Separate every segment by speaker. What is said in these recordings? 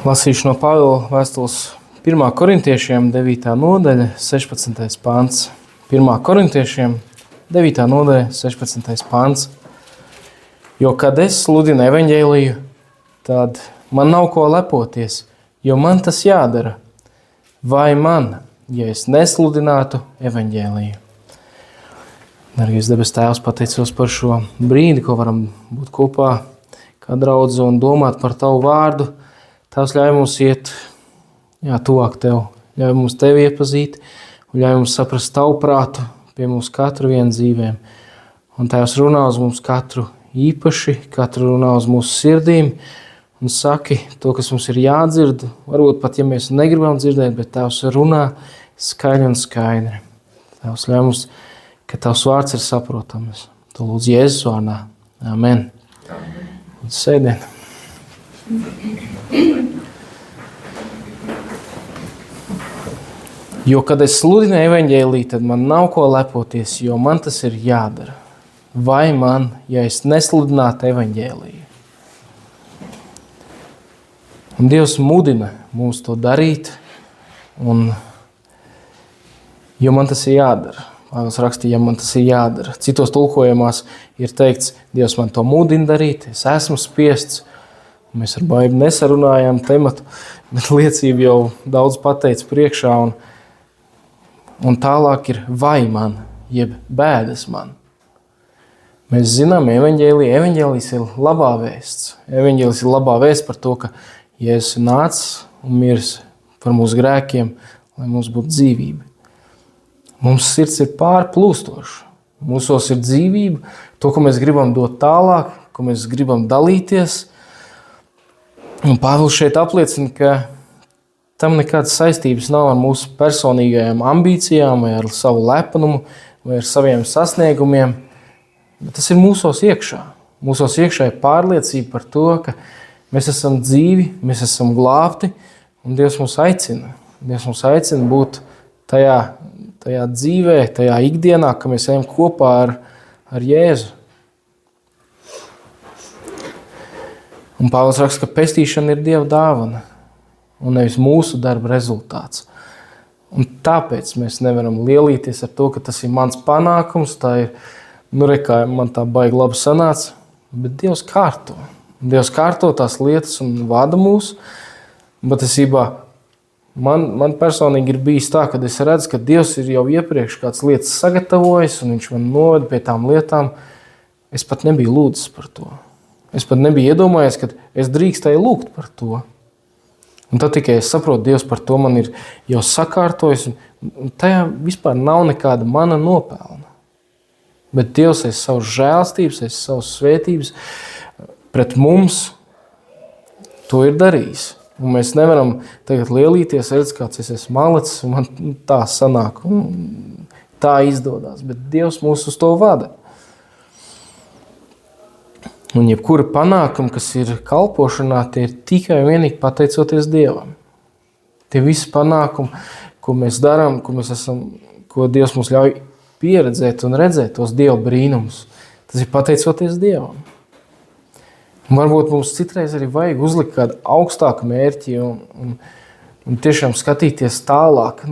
Speaker 1: Lasīšu no Pāvila vēstules 1. korintiešiem 9. nodaļa, 16. pants. 1. korintiešiem 9. nodaļa, 16. pants. Jo, kad es sludinu evaņģēliju, tad man nav ko lepoties, jo man tas jādara. Vai man, ja es nesludinātu evaņģēliju? Dargais debes Tēvs, pateicos par šo brīdi, ko varam būt kopā kā draudze un domāt par Tavu vārdu. Tavs ļauj mums iet tuvāk Tev, ļauj mums Tevi iepazīt un ļauj mums saprast Tavu prātu pie mums katru vienu dzīvēm. Un Tēvs runā uz mums katru īpaši, katru runā uz mūsu sirdīm un saki to, kas mums ir jādzird. Varbūt pat, ja mēs negribam dzirdēt, bet Tēvs runā skaļi un skaidri. Tēvs ļauj mums, ka Tavs vārds ir saprotams. To lūdzu Jēzus vārdā. Amen. Un sēdien. Jo, kad es sludinu evaņģēliju, tad man nav ko lepoties, jo man tas ir jādara. Vai man, ja es nesludinātu evaņģēliju? Un Dievs mudina mums to darīt, jo man tas ir jādara. Pāvils rakstīja, ja man tas ir jādara. Citos tulkojumās ir teikts, Dievs man to mudina darīt, es esmu spiests. Mēs ar Baibu nesarunājām tematu, bet liecību jau daudz pateica priekšā. Un tālāk ir vai man, jeb bēdas man. Mēs zinām, evaņģēlijs ir labā vēsts. Evaņģēlijs ir labā vēsts par to, ka Jēzus ir nācis un miris par mūsu grēkiem, lai mums būtu dzīvība. Mums sirds ir pārplūstoša. Mūsos ir dzīvība, to, ko mēs gribam dot tālāk, ko mēs gribam dalīties. Un Pāvils šeit apliecina, ka tam nekādas saistības nav ar mūsu personīgajām ambīcijām, vai ar savu lepenumu, vai ar saviem sasniegumiem, bet tas ir mūsos iekšā. Mūsos iekšā ir pārliecība par to, ka mēs esam dzīvi, mēs esam glābti, un Dievs mūs aicina. Dievs mūs aicina būt tajā dzīvē, tajā ikdienā, ka mēs ejam kopā ar Jēzu. Un Pāvils raksta, ka pestīšana ir Dieva dāvana un nevis mūsu darba rezultāts. Un tāpēc mēs nevaram lielīties ar to, ka tas ir mans panākums, tā ir, kā man tā baigi labi sanāca, bet Dievs kārto. Dievs kārto tās lietas un vada mūs, bet man personīgi ir bijis tā, ka es redzu, ka Dievs ir jau iepriekš kādas lietas sagatavojis un viņš man noved pie tām lietām. Es pat nebiju lūdzis par to. Es pat nebiju iedomājies, ka es drīkstēju lūgt par to. Un tad tikai es saprotu, Dievs par to man ir jau sakārtojis, un tajā vispār nav nekāda mana nopelna. Bet Dievs aiz savas žēlstības, aiz savas svētības pret mums to ir darījis. Un mēs nevaram tagad lielīties, redz, kāds es esmu malicis, un man tā sanāk, un tā izdodas. Bet Dievs mūs uz to vada. Un jebkura panākuma, kas ir kalpošanā, tie ir tikai vienīgi pateicoties Dievam. Tie visi panākumi, ko mēs darām, ko Dievs mums ļauj pieredzēt un redzēt tos Dieva brīnumus, tas ir pateicoties Dievam. Un varbūt mums citreiz arī vajag uzlikt kādu augstāku mērķi un tiešām skatīties tālāk.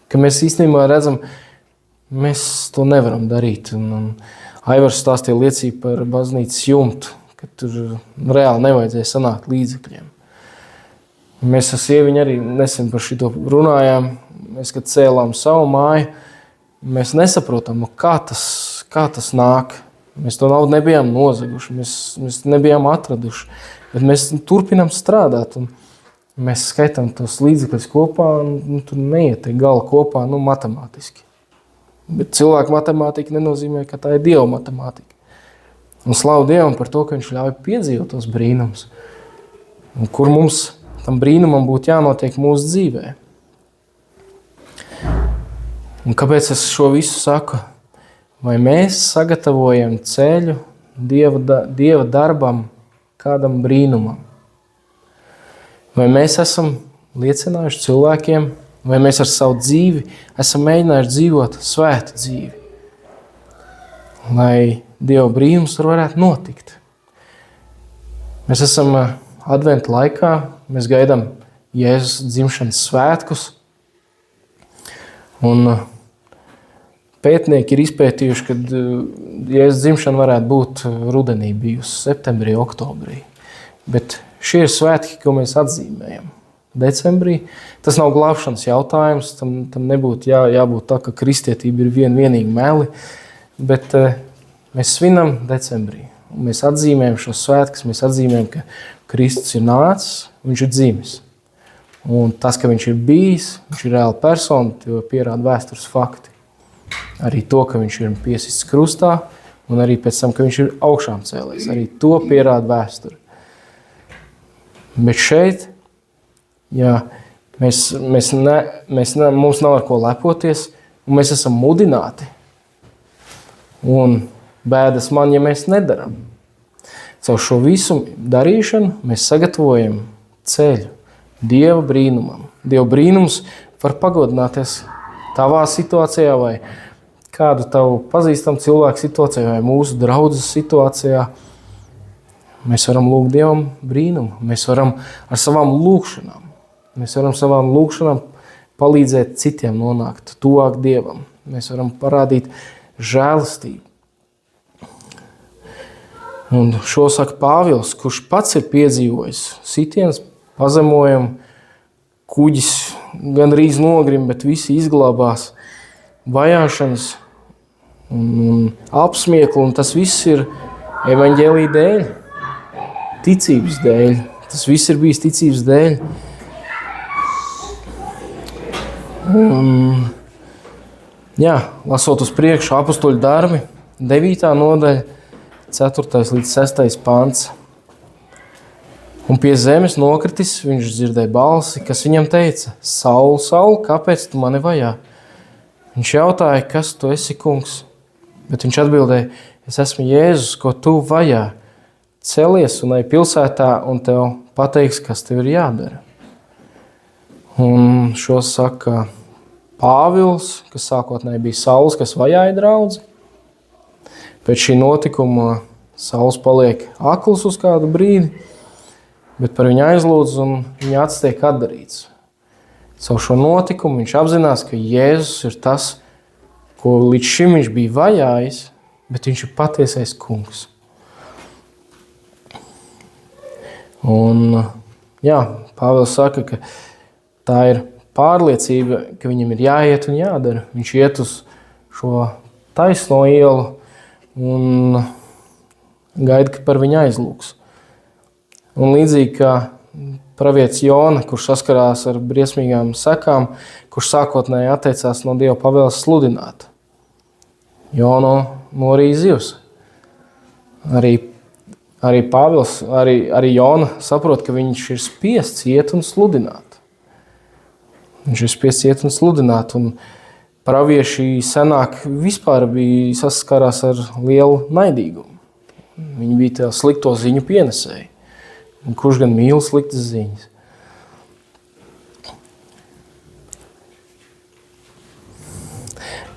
Speaker 1: Ka mēs īstenībā redzam, mēs to nevaram darīt. Aivars stāstīja liecību par baznīcas jumtu, ka tur reāli nevajadzēja sanākt līdzekļiem. Mēs ar sieviņu arī nesen par šito runājām. Mēs, kad cēlām savu māju, mēs nesaprotam, kā tas nāk. Mēs to naudu nebijām nozaguši, mēs nebijām atraduši, bet mēs turpinām strādāt. Un mēs skaitām tos līdzekļus kopā, un tur neiet gala kopā, matemātiski. Bet cilvēku matemātika nenozīmē, ka tā ir Dieva matemātika. Un slavu Dievam par to, ka viņš ļauj piedzīvot tos brīnums. Un kur mums tam brīnumam būtu jānotiek mūsu dzīvē. Un kāpēc es šo visu saku? Vai mēs sagatavojam ceļu Dieva darbam kādam brīnumam? Vai mēs esam liecinājuši cilvēkiem, vai mēs ar savu dzīvi esam mēģinājuši dzīvot svētu dzīvi, lai Dieva brīnums tur varētu notikt. Mēs esam adventa laikā mēs gaidām Jēzus dzimšanas svētkus. Un pētnieki ir izpētījuši, ka Jēzus dzimšana varētu būt rudenī bijusi, septembrī, oktobrī. Bet šie ir svētki, ko mēs atzīmējam decembrī. Tas nav glābšanas jautājums, tam nebūtu jābūt tā, ka kristietība ir vienīgi meli, bet mēs svinam decembrī. Un mēs atzīmējam šos svētkus, mēs atzīmējam, ka Kristus ir nācis, viņš ir dzimis. Un tas, ka viņš ir bijis, viņš ir reāla persona, to pierāda vēstures fakti. Arī to, ka viņš ir piesists krustā, un arī pēc tam, ka viņš ir augšām cēlies. Arī to pierāda vēsture. Bet šeit, mums nav ar ko lepoties, un mēs esam mudināti. Un bēdas man, ja mēs nedaram. Caur šo visu darīšanu mēs sagatavojam ceļu Dieva brīnumam. Dieva brīnums var pagodināties tavā situācijā vai kādu tavu pazīstamu cilvēku situācijā vai mūsu draudzes situācijā. Mēs varam lūgt Dievam brīnumu. Mēs varam ar savām lūgšanām palīdzēt citiem nonākt tuvāk Dievam. Mēs varam parādīt žēlastību. Un šo saka Pāvils, kurš pats ir piedzīvojis sitiens, pazemojumu, kuģis gandrīz nogrim, bet visi izglābās, vajāšanas un apsmieklu, un tas viss ir evaņģēlija dēļ, ticības dēļ. Tas viss ir bijis ticības dēļ. Lasot uz priekšu apostoļu darbi, 9. nodaļa, 4. līdz 6. pants. Un pie zemes nokritis, viņš dzirdēja balsi, kas viņam teica: Saul, Saul, kāpēc tu mani vajā? Viņš jautāja, kas tu esi, kungs? Bet viņš atbildēja: es esmu Jēzus, ko tu vajā. Celies un ej pilsētā, un tev pateiks, kas tev ir jādara. Un šo saka Pāvils, kas sākotnēji bija Sauls, kas vajāja draudzi. Pēc šī notikuma Sauls paliek akls uz kādu brīdi, bet par viņu aizlūdz un viņa acis tiek atdarīts. Caur šo notikumu viņš apzinās, ka Jēzus ir tas, ko līdz šim viņš bija vajājis, bet viņš ir patiesais kungs. Un Pāvils saka, ka tā ir pārliecība, ka viņam ir jāiet un jādara. Viņš iet uz šo taisno ielu un gaida, ka par viņu aizlūgs. Un līdzīgi kā pravietis Jona, kurš saskarās ar briesmīgām sekām, kurš sākotnēji atteicās no Dieva pavēles sludināt. Jonu norīja zivs. Arī Pāvils, arī Jona saprot, ka viņš ir spiests iet un sludināt. Viņš ir spiests iet un sludināt, un pravieši senāk vispār bija saskarās ar lielu naidīgumu. Viņi bija tā slikto ziņu pienesēji. Un kurš gan mīl sliktas ziņas?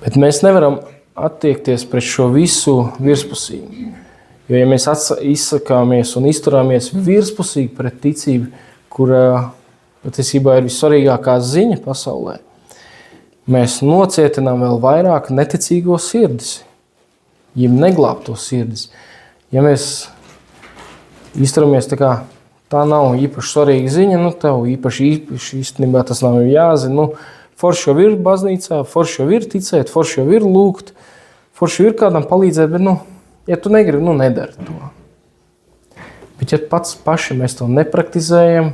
Speaker 1: Bet mēs nevaram attiekties pret šo visu virspusīgi. Jo, ja mēs izsakāmies un izturāmies virspusīgi pret ticību, kura patiesībā ir vissvarīgākā ziņa pasaulē, mēs nocietinām vēl vairāk neticīgo sirdis, jeb neglābto sirdis. Ja mēs izturamies tā nav īpaši svarīga ziņa, tev īpaši īstenībā tas nav jāzina. Forši jau ir baznīcā, forši jau ir ticēt, forši jau ir lūgt, forši ir kādam palīdzēt, bet, ja tu negribi, nedari to. Bet ja paši mēs to nepraktizējam,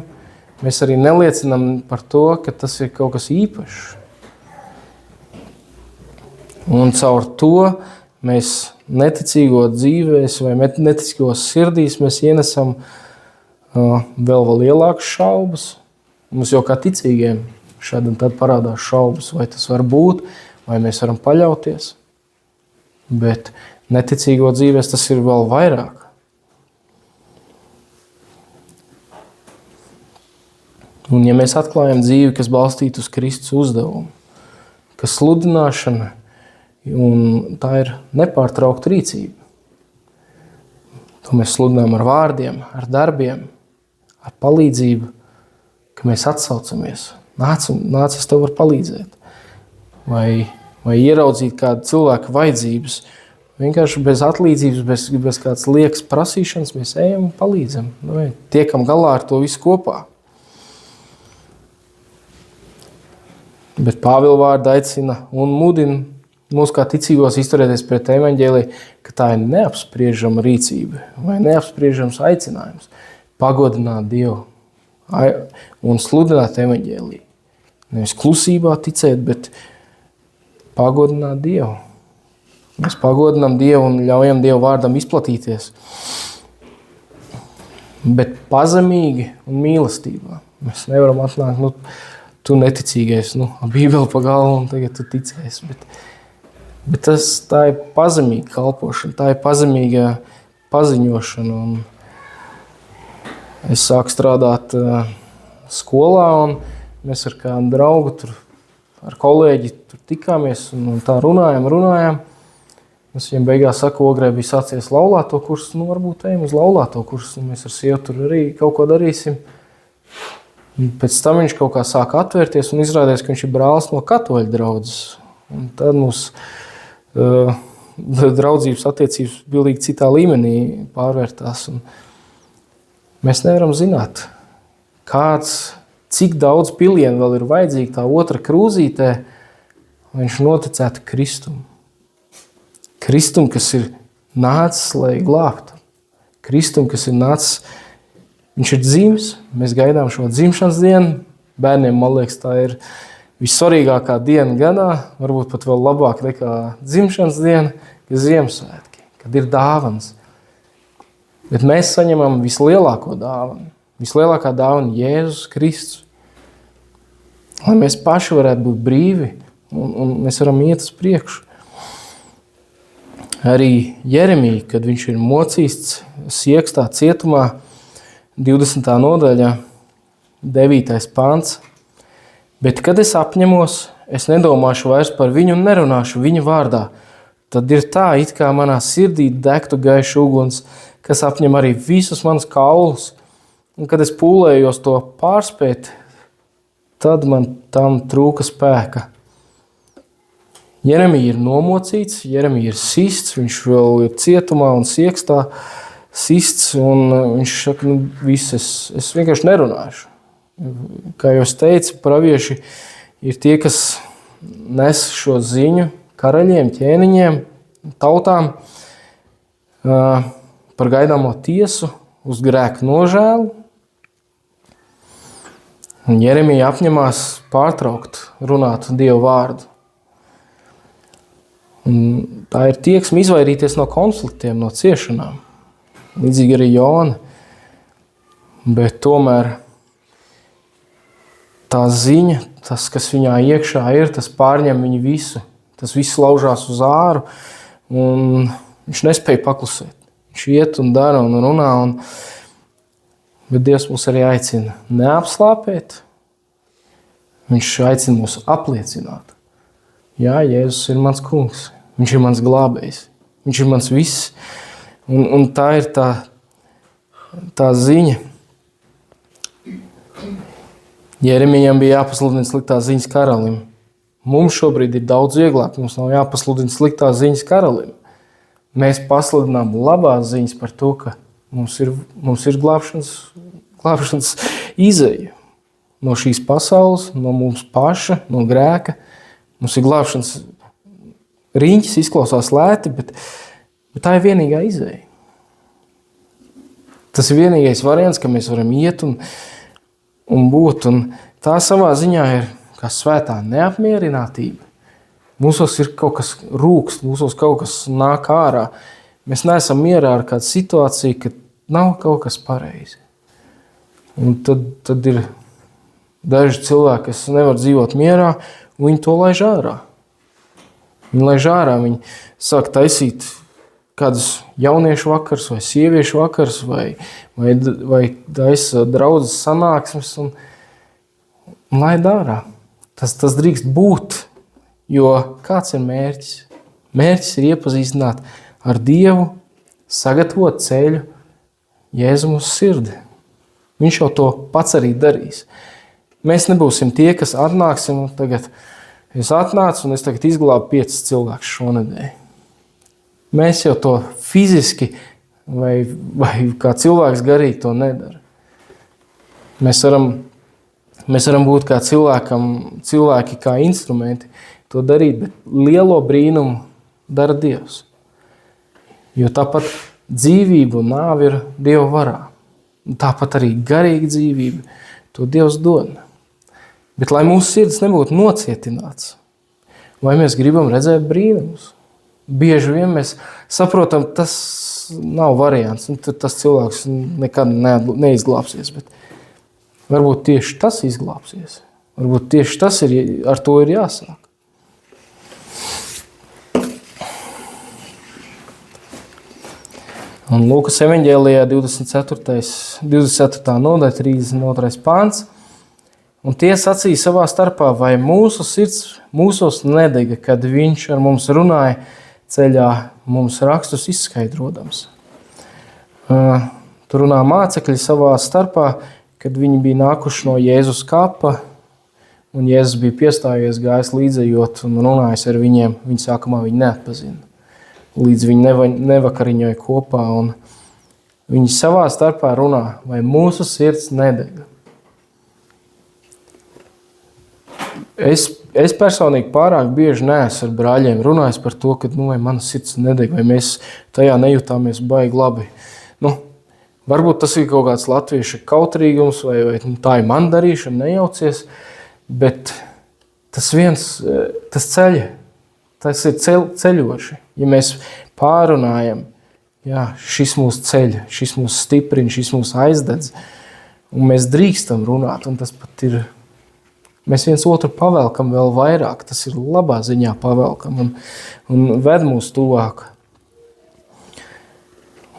Speaker 1: mēs arī neliecinām par to, ka tas ir kaut kas īpašs. Un caur to mēs neticīgo dzīvēs vai neticīgos sirdīs mēs ienesam vēl lielākas šaubas. Mums jau kā ticīgiem šādi un tad parādās šaubas, vai tas var būt, vai mēs varam paļauties. Bet neticīgo dzīvēs tas ir vēl vairāk. Un ja mēs atklājam dzīvi, kas balstīta uz Kristus uzdevumu, ka sludināšana, un tā ir nepārtraukta rīcība. To mēs sludinām ar vārdiem, ar darbiem, ar palīdzību, ka mēs atsaucamies. Nāc, es tev varu palīdzēt. Vai ieraudzīt kādu cilvēku vajadzības. Vienkārši bez atlīdzības, bez kādas liekas prasīšanas mēs ejam un palīdzam. Tiekam galā ar to visu kopā. Bet Pāvila vārda aicina un mudina mūs kā ticīgos izturēties pret evaņģēliju, ka tā ir neapspriežama rīcība vai neapspriežams aicinājums pagodināt Dievu un sludināt evaņģēliju. Nevis klusībā ticēt, bet pagodināt Dievu. Mēs pagodinām Dievu un ļaujam Dievu vārdam izplatīties. Bet pazemīgi un mīlestībā. Mēs nevaram atnākt, tu neticīgais, Bībeli pa galvu un tagad tu ticēs. Bet tā ir pazemīga kalpošana, tā ir pazemīga paziņošana. Un es sāku strādāt skolā un mēs ar kādu draugu tur ar kolēģi tur tikāmies un tā runājām. Es viņam beigās saku, Ogrē bija sācies laulāto kursu, varbūt ejam uz laulāto kursu, un mēs ar sievu tur arī kaut ko darīsim. Un pēc tam viņš kaut kā sāka atvērties un izrādījās, ka viņš ir brālis no katoļu draudzes. Un tad mūs draudzības attiecības pilnīgi citā līmenī pārvērtās. Un mēs nevaram zināt, cik daudz pilienu vēl ir vajadzīgi tā otra krūzītē, lai viņš noticētu Kristumu. Kristum, kas ir nācis, lai glābtu. Kristum, kas ir nācis, viņš ir dzimis, mēs gaidām šo dzimšanas dienu. Bērniem, man liekas, tā ir vissvarīgākā diena gadā, varbūt pat vēl labāk nekā dzimšanas diena, ka Ziemassvētki, kad ir dāvans. Bet mēs saņemam vislielāko dāvanu. Vislielākā dāvana Jēzus Kristus. Lai mēs paši varētu būt brīvi un mēs varam iet uz priekšu. Arī Jeremija, kad viņš ir mocīts Siekstā cietumā, 20. nodaļā, 9. pants. Bet, kad es apņemos, es nedomāšu vairs par viņu un nerunāšu viņa vārdā. Tad ir tā, it kā manā sirdī degtu gaišs uguns, kas apņem arī visus manus kaulus. Un, kad es pūlējos to pārspēt, tad man tam trūka spēka. Jeremija ir nomocīts, Jeremija ir sists, viņš vēl ir cietumā un Siekstā sists, un viņš saka, es vienkārši nerunāšu. Kā jau es teicu, pravieši ir tie, kas nes šo ziņu karaļiem, ķēniņiem, tautām par gaidāmo tiesu uz grēku nožēlu. Un Jeremija apņemās pārtraukt runāt Dievu vārdu. Un tā ir tieksme izvairīties no konfliktiem, no ciešanām. Līdzīgi arī Jona. Bet tomēr tā ziņa, tas, kas viņā iekšā ir, tas pārņem viņu visu. Tas viss laužās uz āru, un viņš nespēja paklusēt. Viņš iet un dara un runā. Bet Dievs mūs arī aicina neapslāpēt. Viņš aicina mūs apliecināt. Jā, Jēzus ir mans kungs. Viņš ir mans glābējs. Viņš ir mans viss. Un tā ir tā ziņa. Jeremijam bija jāpasludina sliktās ziņas karalim. Mums šobrīd ir daudz vieglāk. Mums nav jāpasludina sliktās ziņas karalim. Mēs pasludinām labās ziņas par to, ka mums ir glābšanas izeja no šīs pasaules, no mums paša, no grēka. Mums ir glābšanas riņķis, izklausās lēti, bet tā ir vienīgā izeja. Tas ir vienīgais variants, ka mēs varam iet un būt. Un tā savā ziņā ir kā svētā neapmierinātība. Mūsos ir kaut kas rūkst, mūsos kaut kas nāk ārā. Mēs neesam mierā ar kādu situāciju, ka nav kaut kas pareizi. Un tad ir daži cilvēki, kas nevar dzīvot mierā, un viņi to laiž ārā. Viņi laiž ārā, viņi sāk taisīt kādus jauniešu vakars vai sieviešu vakars vai taisa draudzes sanāksmes un laid ārā. Tas drīkst būt, jo kāds ir mērķis? Mērķis ir iepazīstināt ar Dievu, sagatavot ceļu Jēzu mūsu sirdi. Viņš jau to pats arī darīs. Mēs nebūsim tie, kas atnāksim un tagad es atnācu un es tagad izglābu 5 cilvēkus šonedēļ. Mēs jau to fiziski vai kā cilvēks garīgi to nedara. Mēs varam būt kā cilvēki kā instrumenti to darīt, bet lielo brīnumu dara Dievs. Jo tāpat dzīvība un nāve ir Dieva varā. Tāpat arī garīga dzīvība, to Dievs dod. Bet lai mūsu sirds nebūtu nocietināts, vai mēs gribam redzēt brīnumus? Bieži vien mēs saprotam, tas nav variants, un tas cilvēks nekad neizglābsies, bet varbūt tieši tas izglābsies. Varbūt tieši tas ar to ir jāsāk. Un Lūkas evaņģēlijā 24. nodaļa, 32. pāns. Un tie sacīja savā starpā, vai mūsu sirds mūsos nedega, kad viņš ar mums runāja ceļā mums rakstus izskaidrodams. Tur runā mācekļi savā starpā, kad viņi bija nākuši no Jēzus kapa, un Jēzus bija piestājies, gājis līdzējot un runājis ar viņiem. Viņi sākumā viņu neatpazina. Līdz viņi nevakariņoja kopā, un viņi savā starpā runā, vai mūsu sirds nedega. Es personīgi pārāk bieži neesmu ar brāļiem runājis par to, ka vai mana sirds nedeg, vai mēs tajā nejūtāmies baigi labi. Varbūt tas ir kaut kāds latviešu kautrīgums, vai tā ir man darīšana, nejaucies, bet tas ir ceļoši. Ja mēs pārunājam, šis mūs ceļ, šis mūs stiprina, šis mūs aizdedz, un mēs drīkstam runāt, un tas pat ir. Mēs viens otru pavelkam vēl vairāk, tas ir labā ziņā pavelkam un ved mūs tuvāk.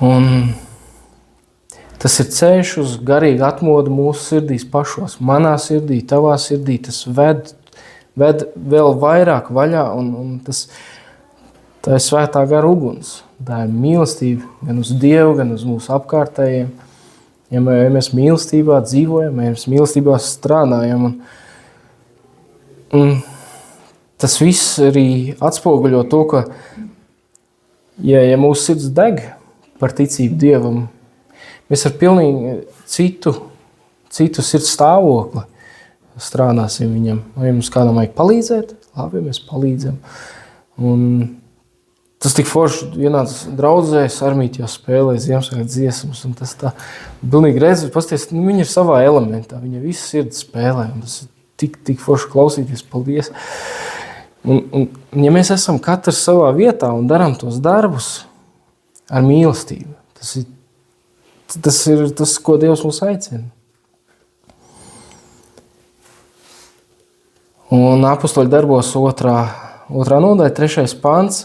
Speaker 1: Un tas ir ceļš uz garīgu atmodu mūsu sirdīs pašos, manā sirdī, tavā sirdī, tas ved vēl vairāk vaļā, un tā ir svētā gara uguns. Tā ir mīlestība gan uz Dievu, gan uz mūsu apkārtējiem. Ja mēs mīlestībā dzīvojam, ja mēs mīlestībā strādājam, un tas viss arī atspoguļo to, ka ja mūsu sirds deg par ticību Dievam, mēs ar pilnīgi citu sirds stāvokli strādāsim viņam. Vai mums kādam vajag palīdzēt? Labi, mēs palīdzam. Un tas tik forši vienāds draudzēs, Armīti jau spēlē Ziemassvētku dziesmas, un tas tā pilnīgi redz, pasties, viņi ir savā elementā, viņa visu sirdi spēlē, un tas ir tik forši klausīties, paldies. Un ja mēs esam katrs savā vietā un darām tos darbus ar mīlestību, tas ir tas, ko Dievs mūs aicina. Un apustuļu darbos 2. nodaļa, 3. pants.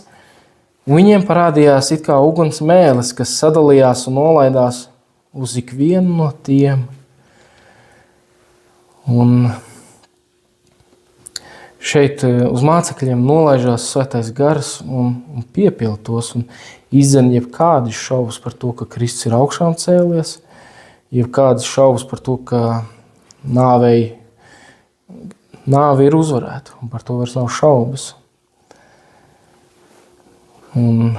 Speaker 1: Viņiem parādījās it kā uguns mēlis, kas sadalījās un nolaidās uz ikvienu no tiem. Un šeit uz mācekļiem nolaižās svētais gars un piepilda tos un izdzen jebkādi šaubas par to, ka Kristus ir augšām cēlies, jebkādi šaubas par to, ka nāve ir uzvarēta, un par to vairs nav šaubas. Un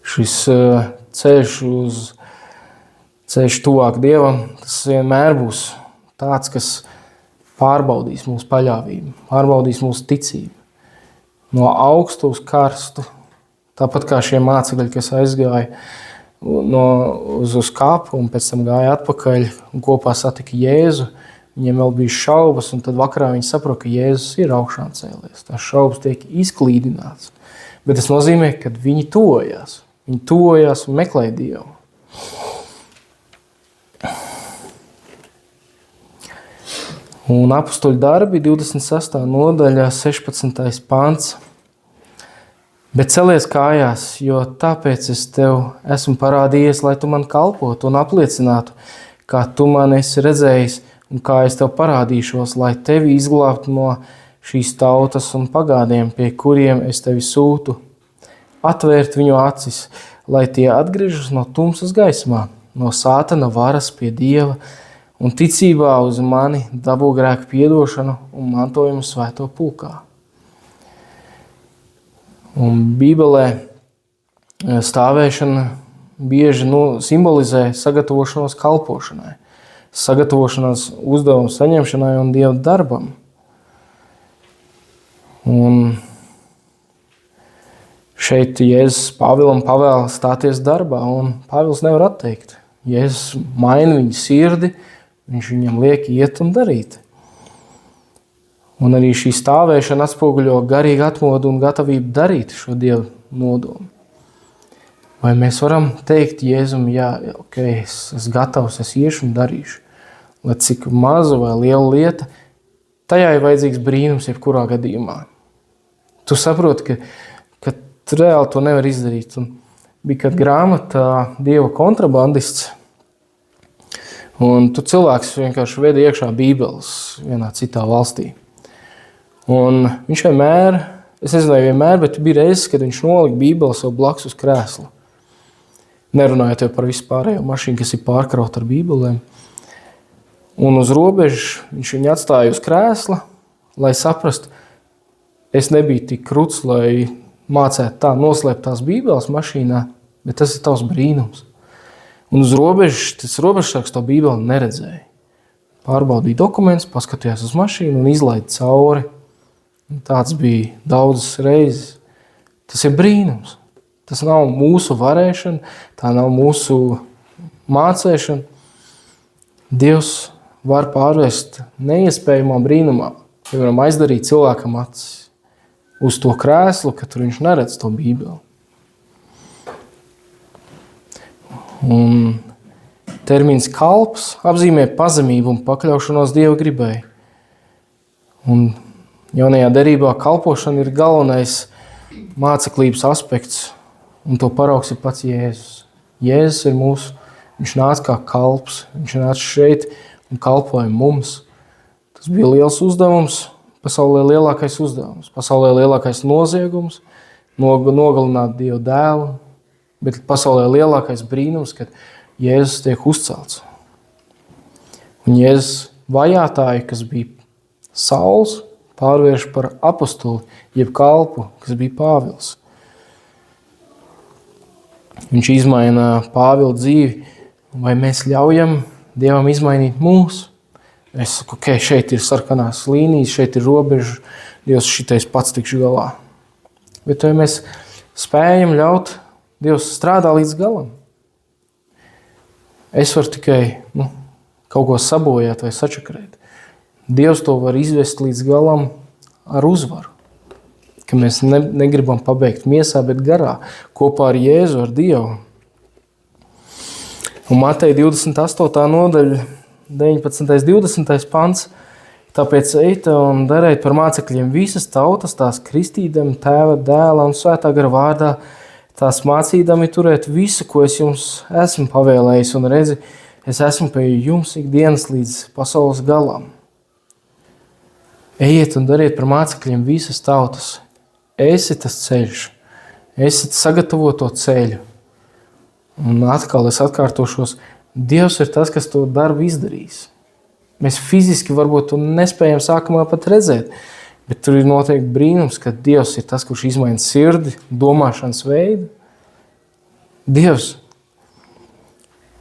Speaker 1: šis ceļš tuvāk Dievam, tas vienmēr būs tāds, kas pārbaudīs mūsu paļāvību, pārbaudīs mūsu ticību. No augstu uz karstu, tāpat kā šie mācekļi, kas aizgāja uz kāpu un pēc tam gāja atpakaļ un kopā satika Jēzu, viņiem vēl bija šaubas, un tad vakarā viņi saprot, ka Jēzus ir augšām cēlies. Tās šaubas tiek izklīdināts. Bet tas nozīmē, ka viņi tojās. Viņi tojās un meklēja Dievu. Un apustuļu darbi, 26. nodaļā, 16. pants. Bet celies kājās, jo tāpēc es tev esmu parādījies, lai tu man kalpotu un apliecinātu, kā tu man esi redzējis, un kā es tev parādīšos, lai tevi izglābtu no šīs tautas un pagādiem, pie kuriem es tevi sūtu, atvērt viņu acis, lai tie atgriežas no tumsas gaismā, no Sātana varas pie Dieva un ticībā uz mani dabū grēku piedošanu un mantojumu svēto pulkā. Un Bībelē stāvēšana bieži simbolizē sagatavošanos kalpošanai, sagatavošanās uzdevumu saņemšanai un Dieva darbam. Un šeit Jēzus Pāvilam pavēla stāties darbā, un Pāvils nevar atteikt. Jēzus maina viņa sirdi, viņš viņam liek iet un darīt. Un arī šī stāvēšana atspoguļo garīgu atmodu un gatavību darīt šo Dieva nodomu. Vai mēs varam teikt Jēzum, jā, ok, es esmu gatavs, es iešu un darīšu. Lai cik maza vai liela lieta, tajā ir vajadzīgs brīnums jebkurā gadījumā. Tu saproti, ka tu reāli to nevar izdarīt. Un bija kāda grāmata Dieva kontrabandists, un tu cilvēks vienkārši veda iekšā Bībeles vienā citā valstī. Un viņš vienmēr, es nezinu, vienmēr, bet bija reizes, kad viņš nolika Bībeli sev blakus uz krēsla. Nerunājot jau par vispārējo mašīnu, kas ir pārkrauta ar Bībelēm. Un uz robežu viņš viņu atstāja uz krēsla, lai saprastu, es nebiju tik kruts, lai mācētu tā noslēpt tās Bībeles mašīnā, bet tas ir tavs brīnums. Un uz robežu, tas robežsargs to Bībeli neredzēja. Pārbaudīja dokumentus, paskatījās uz mašīnu un izlaida cauri. Un tāds bija daudzas reizes. Tas ir brīnums. Tas nav mūsu varēšana, tā nav mūsu mācēšana. Dievs var pārvest neiespējamā brīnumā, piemēram, aizdarīt cilvēkam acis uz to krēslu, ka tur viņš neredz to Bībeli. Un termins kalps apzīmē pazemību un pakļaušanos Dieva gribai. Un jaunajā derībā kalpošana ir galvenais māceklības aspekts, un to paraugs ir pats Jēzus. Jēzus ir mūsu, viņš nāca kā kalps, viņš nāca šeit un kalpoja mums. Tas bija liels uzdevums, pasaulē lielākais uzdevums, pasaulē lielākais noziegums, nogalināt Dievu dēlu, bet pasaulē lielākais brīnums, kad Jēzus tiek uzcelts. Un Jēzus vajātāju, kas bija Sauls, pārvērš par apostuli, jeb kalpu, kas bija Pāvils. Viņš izmaina Pāvila dzīvi, vai mēs ļaujam Dievam izmainīt mūsu? Es saku, ok, šeit ir sarkanās līnijas, šeit ir robeža, Dievs šitais pats tikšu galā. Bet vai mēs spējam ļaut Dievs strādā līdz galam? Es varu tikai kaut ko sabojāt vai sačakrēt. Dievs to var izvest līdz galam ar uzvaru. Ka mēs negribam pabeigt miesā, bet garā, kopā ar Jēzu, ar Dievu. Un Mateja 28. nodaļa, 19. 20. pants, tāpēc ejiet un dariet par mācekļiem visas tautas, tās kristīdami Tēva, Dēla un Svētā gara vārdā, tās mācīdami turēt visu, ko es jums esmu pavēlējis, un redzi, es esmu pie jums ikdienas līdz pasaules galam. Ejiet un dariet par mācekļiem visas tautas. Esi tas ceļš, esi sagatavoto ceļu. Un atkal es atkārtošos, Dievs ir tas, kas to darbu izdarīs. Mēs fiziski varbūt to nespējam sākumā pat redzēt, bet tur ir noteikti brīnums, ka Dievs ir tas, kurš izmaina sirdi, domāšanas veidu. Dievs.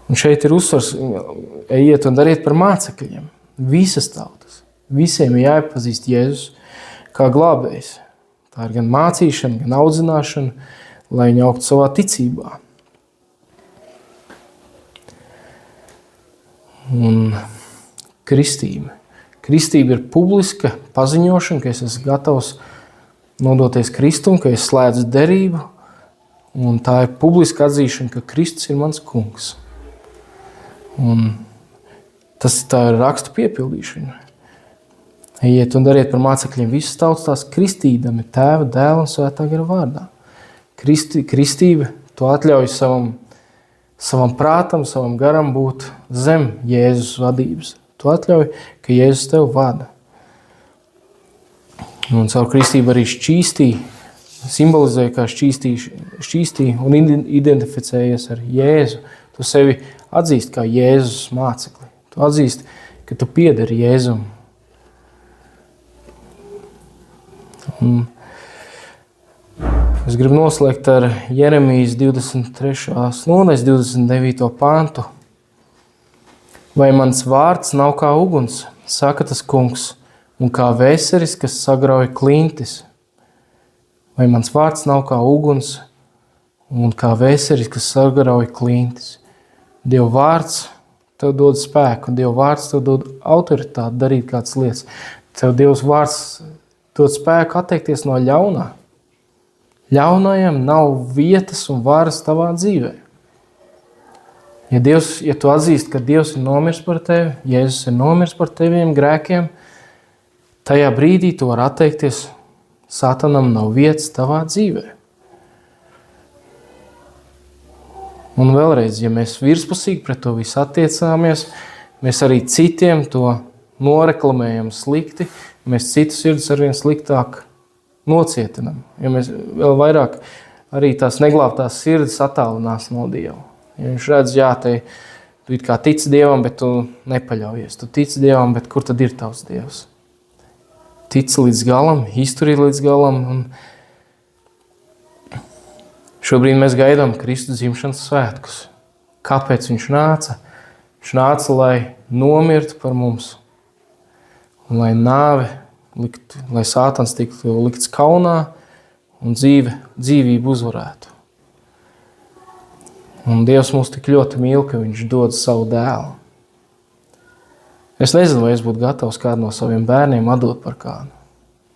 Speaker 1: Un šeit ir uzsvars, ejiet un dariet par mācekļiem. Visas tautas. Visiem ir jāiepazīst Jēzus kā glābējs. Tā ir gan mācīšana, gan audzināšana, lai viņi augtu savā ticībā. Un kristība. Kristība ir publiska paziņošana, ka es esmu gatavs nodoties Kristum, ka es slēdzu derību, un tā ir publiska atzīšana, ka Kristus ir mans kungs. Un tā ir rakstu piepildīšana. Ejiet un dariet par mācekļiem visas tautas, tās kristīdami Tēva, Dēla un Svētā gara vārdā. Kristība to atļauj savam prātam, savam garam būt zem Jēzus vadības. To atļauj, ka Jēzus tev vada. Un caur kristību arī šķīstīja, simbolizēja, kā šķīstīja un identificējies ar Jēzu. Tu sevi atzīsti kā Jēzus mācekli. Tu atzīsti, ka tu piedari Jēzum. Un es gribu noslēgt ar Jeremijas 23. nodaļas 29. pantu. Vai mans vārds nav kā uguns, saka tas kungs, un kā vēseris, kas sagrauj klintis? Vai mans vārds nav kā uguns, un kā vēseris, kas sagrauj klintis? Dieva vārds tev dod spēku, un Dieva vārds tev dod autoritāti darīt kādas lietas. Tev Dievs vārds dod spēku atteikties no ļaunā. Ļaunajam nav vietas un varas tavā dzīvē. Ja tu atzīsti, ka Dievs ir nomirs par tevi, Jēzus ir nomirs par teviem grēkiem, tajā brīdī tu var atteikties, Satanam nav vietas tavā dzīvē. Un vēlreiz, ja mēs virspusīgi pret to visu attiecāmies, mēs arī citiem to noreklamējam slikti, mēs citu sirdis arvien sliktāk nocietinam. Ja mēs vēl vairāk arī tās neglābtās sirdis attālinās no Dieva. Ja viņš redz, tu it kā tici Dievam, bet tu nepaļaujies. Tu tici Dievam, bet kur tad ir tavs Dievs? Tici līdz galam, izturī līdz galam. Un šobrīd mēs gaidām Kristu dzimšanas svētkus. Kāpēc viņš nāca? Viņš nāca, lai nomirtu par mums. Un lai lai Sātans tiktu likts kaunā un dzīvību uzvarētu. Un Dievs mūs tik ļoti mīl, ka viņš dod savu dēlu. Es nezinu, vai es būtu gatavs kādu no saviem bērniem atdot par kādu.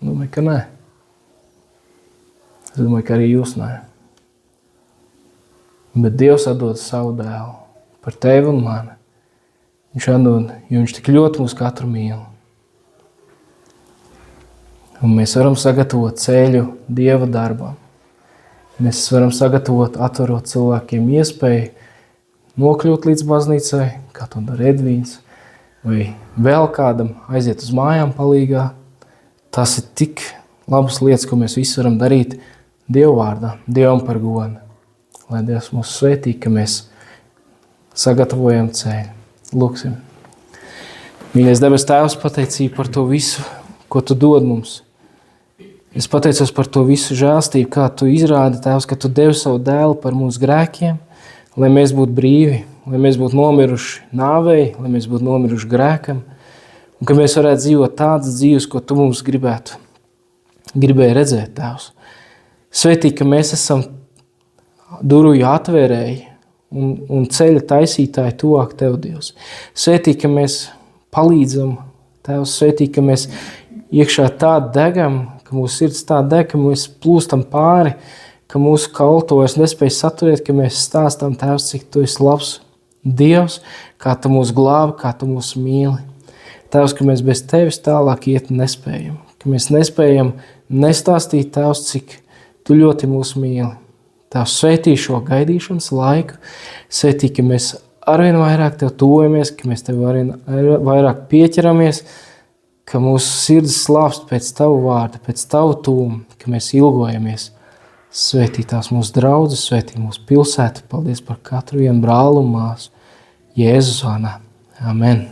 Speaker 1: Domāju, ka nē. Es domāju, ka arī jūs nē. Bet Dievs atdod savu dēlu par tevi un mani. Viņš atdod, jo viņš tik ļoti mūs katru mīl. Un mēs varam sagatavot ceļu Dieva darbam. Mēs varam sagatavot, atverot cilvēkiem iespēju nokļūt līdz baznīcai, kā to dara Edvīns, vai vēl kādam aiziet uz mājām palīgā. Tas ir tik labas lietas, ko mēs visi varam darīt Dieva vārdā, Dievam par godu. Lai Dievs mūs svētī, ka mēs sagatavojam ceļu. Lūksim. Mīļais debes Tēvs, pateicība par to visu, ko tu dod mums. Es pateicos par to visu žēlstību, kā tu izrādi, Tēvs, ka tu devi savu dēlu par mūsu grēkiem, lai mēs būtu brīvi, lai mēs būtu nomiruši nāvei, lai mēs būtu nomiruši grēkam, un ka mēs varētu dzīvot tādas dzīves, ko tu mums gribēji redzēt, Tēvs. Svētī, ka mēs esam durvju atvērēji un ceļa taisītāji tuvāk Tev, Dievs. Svētī, ka mēs palīdzam, Tēvs, svētī, ka mēs iekšā tā degam, ka mūsu sirds tā deg, ka mēs plūstam pāri, ka mūsu kauli to vairs nespēj saturēt, ka mēs stāstam, Tēvs, cik tu esi labs Dievs, kā tu mūs glābi, kā tu mūs mīli. Tēvs, ka mēs bez Tevis tālāk iet nespējam, ka mēs nespējam nestāstīt, Tēvs, cik tu ļoti mūs mīli. Tēvs, svētī šo gaidīšanas laiku, svētī, ka mēs arvien vairāk Tev tuvojamies, ka mēs Tev arvien vairāk pieķeramies, ka mūsu sirds slāpst pēc Tavu vārda, pēc Tavu tūmu, ka mēs ilgojamies. Svētī tās mūsu draudzes, svētī mūsu pilsētu. Paldies par katru vienu brāli un māsu. Jēzus vārdā. Amen.